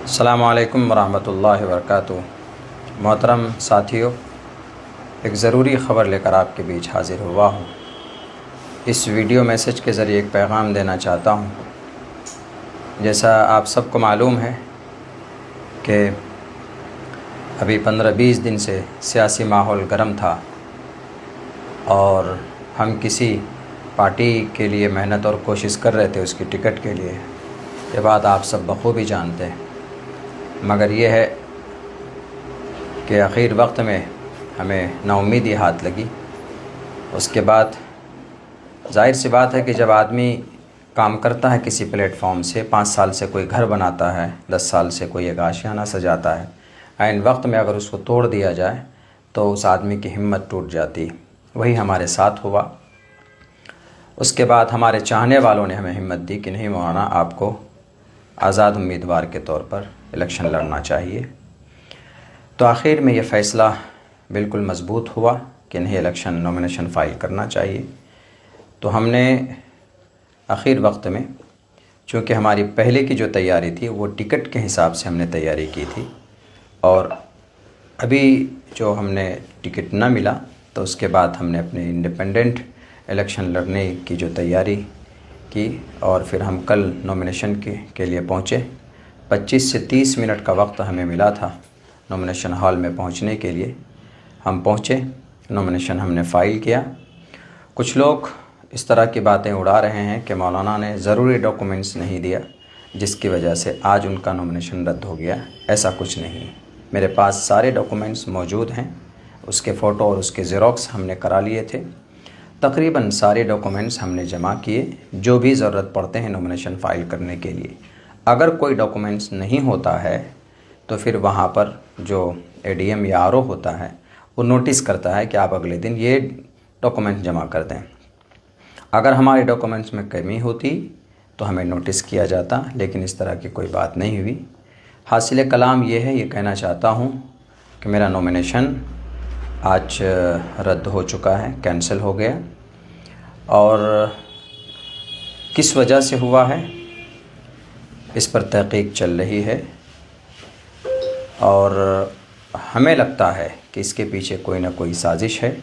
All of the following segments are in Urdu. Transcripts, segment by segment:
السلام علیکم ورحمۃ اللہ وبرکاتہ۔ محترم ساتھیوں، ایک ضروری خبر لے کر آپ کے بیچ حاضر ہوا ہوں۔ اس ویڈیو میسج کے ذریعے ایک پیغام دینا چاہتا ہوں۔ جیسا آپ سب کو معلوم ہے کہ ابھی 15-20 دن سے سیاسی ماحول گرم تھا اور ہم کسی پارٹی کے لیے محنت اور کوشش کر رہے تھے اس کی ٹکٹ کے لیے۔ یہ بات آپ سب بخوبی جانتے ہیں، مگر یہ ہے کہ آخر وقت میں ہمیں نا امیدی ہاتھ لگی۔ اس کے بعد ظاہر سی بات ہے کہ جب آدمی کام کرتا ہے کسی پلیٹ فارم سے، 5 سال سے کوئی گھر بناتا ہے، 10 سال سے کوئی ایک آشیانہ سجاتا ہے، عین وقت میں اگر اس کو توڑ دیا جائے تو اس آدمی کی ہمت ٹوٹ جاتی۔ وہی ہمارے ساتھ ہوا۔ اس کے بعد ہمارے چاہنے والوں نے ہمیں ہمت دی کہ نہیں مولانا، آپ کو آزاد امیدوار کے طور پر الیکشن لڑنا چاہیے۔ تو آخر میں یہ فیصلہ بالکل مضبوط ہوا کہ نہیں، الیکشن نومینیشن فائل کرنا چاہیے۔ تو ہم نے آخر وقت میں، چونکہ ہماری پہلے کی جو تیاری تھی وہ ٹکٹ کے حساب سے ہم نے تیاری کی تھی، اور ابھی جو ہم نے ٹکٹ نہ ملا تو اس کے بعد ہم نے اپنے انڈیپینڈنٹ الیکشن لڑنے کی جو تیاری کی، اور پھر ہم کل نومینیشن کے لیے پہنچے۔ 25 سے 30 منٹ کا وقت ہمیں ملا تھا نومینیشن ہال میں پہنچنے کے لیے۔ ہم پہنچے، نومینیشن ہم نے فائل کیا۔ کچھ لوگ اس طرح کی باتیں اڑا رہے ہیں کہ مولانا نے ضروری ڈاکومنٹس نہیں دیا جس کی وجہ سے آج ان کا نومینیشن رد ہو گیا۔ ایسا کچھ نہیں، میرے پاس سارے ڈاکومنٹس موجود ہیں۔ اس کے فوٹو اور اس کے زیروکس ہم نے کرا لیے تھے۔ تقریباً سارے ڈاکومنٹس ہم نے جمع کیے جو بھی ضرورت پڑتے ہیں نومینیشن فائل کرنے کے لیے۔ اگر کوئی ڈاکومنٹس نہیں ہوتا ہے تو پھر وہاں پر جو اے ڈی ایم یا آر او ہوتا ہے وہ نوٹس کرتا ہے کہ آپ اگلے دن یہ ڈاکومنٹ جمع کر دیں۔ اگر ہمارے ڈاکومنٹس میں کمی ہوتی تو ہمیں نوٹس کیا جاتا، لیکن اس طرح کی کوئی بات نہیں ہوئی۔ حاصل کلام یہ ہے، یہ کہنا چاہتا ہوں کہ میرا نومینیشن آج رد ہو چکا ہے، کینسل ہو گیا۔ اور کس وجہ سے ہوا ہے اس پر تحقیق چل رہی ہے، اور ہمیں لگتا ہے کہ اس کے پیچھے کوئی نہ کوئی سازش ہے،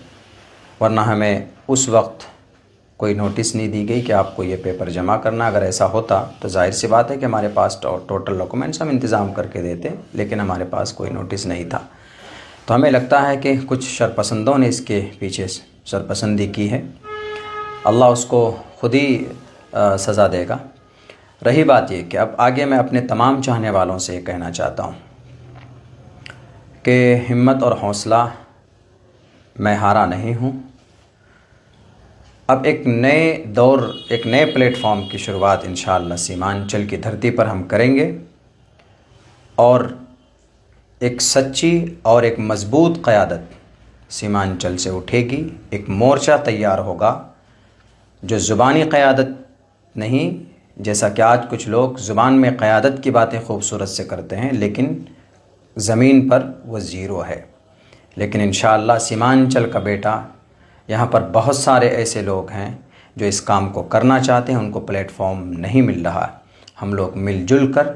ورنہ ہمیں اس وقت کوئی نوٹس نہیں دی گئی کہ آپ کو یہ پیپر جمع کرنا۔ اگر ایسا ہوتا تو ظاہر سی بات ہے کہ ہمارے پاس ٹوٹل ڈاکومنٹس ہم انتظام کر کے دیتے، لیکن ہمارے پاس کوئی نوٹس نہیں تھا۔ تو ہمیں لگتا ہے کہ کچھ شرپسندوں نے اس کے پیچھے سرپسندی کی ہے۔ اللہ اس کو خود ہی سزا دے گا۔ رہی بات یہ کہ اب آگے میں اپنے تمام چاہنے والوں سے یہ کہنا چاہتا ہوں کہ ہمت اور حوصلہ میں ہارا نہیں ہوں۔ اب ایک نئے دور، ایک نئے پلیٹ فارم کی شروعات انشاءاللہ سیمانچل کی دھرتی پر ہم کریں گے، اور ایک سچی اور ایک مضبوط قیادت سیمانچل سے اٹھے گی۔ ایک مورچہ تیار ہوگا جو زبانی قیادت نہیں، جیسا کہ آج کچھ لوگ زبان میں قیادت کی باتیں خوبصورت سے کرتے ہیں لیکن زمین پر وہ زیرو ہے۔ لیکن انشاءاللہ سیمانچل کا بیٹا، یہاں پر بہت سارے ایسے لوگ ہیں جو اس کام کو کرنا چاہتے ہیں، ان کو پلیٹ فارم نہیں مل رہا۔ ہم لوگ مل جل کر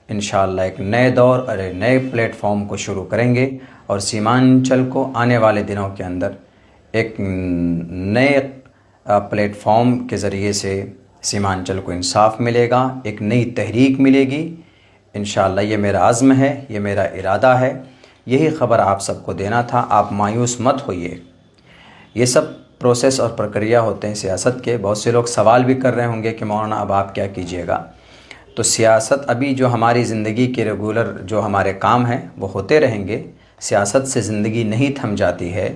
انشاءاللہ ایک نئے دور اور ایک نئے پلیٹ فارم کو شروع کریں گے، اور سیمانچل کو آنے والے دنوں کے اندر ایک نئے پلیٹ فارم کے ذریعے سے سیمانچل کو انصاف ملے گا، ایک نئی تحریک ملے گی۔ انشاءاللہ یہ میرا عزم ہے، یہ میرا ارادہ ہے۔ یہی خبر آپ سب کو دینا تھا۔ آپ مایوس مت ہوئیے، یہ سب پروسیس اور پرکریا ہوتے ہیں سیاست کے۔ بہت سے لوگ سوال بھی کر رہے ہوں گے کہ مولانا اب آپ کیا کیجیے گا؟ تو سیاست ابھی جو ہماری زندگی کے ریگولر جو ہمارے کام ہیں وہ ہوتے رہیں گے۔ سیاست سے زندگی نہیں تھم جاتی ہے۔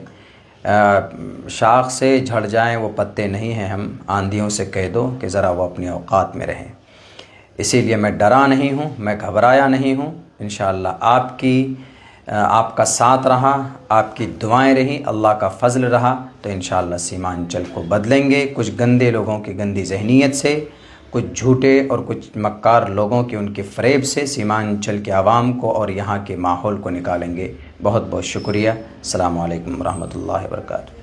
شاخ سے جھڑ جائیں وہ پتے نہیں ہیں ہم، آندھیوں سے کہہ دو کہ ذرا وہ اپنی اوقات میں رہیں۔ اسی لیے میں ڈرا نہیں ہوں، میں گھبرایا نہیں ہوں۔ انشاءاللہ آپ کا ساتھ رہا، آپ کی دعائیں رہیں، اللہ کا فضل رہا تو انشاءاللہ سیمانچل کو بدلیں گے۔ کچھ گندے لوگوں کی گندی ذہنیت سے، کچھ جھوٹے اور کچھ مکار لوگوں کی ان کے فریب سے سیمانچل کے عوام کو اور یہاں کے ماحول کو نکالیں گے۔ بہت بہت شکریہ۔ السلام علیکم ورحمۃ اللہ وبرکاتہ۔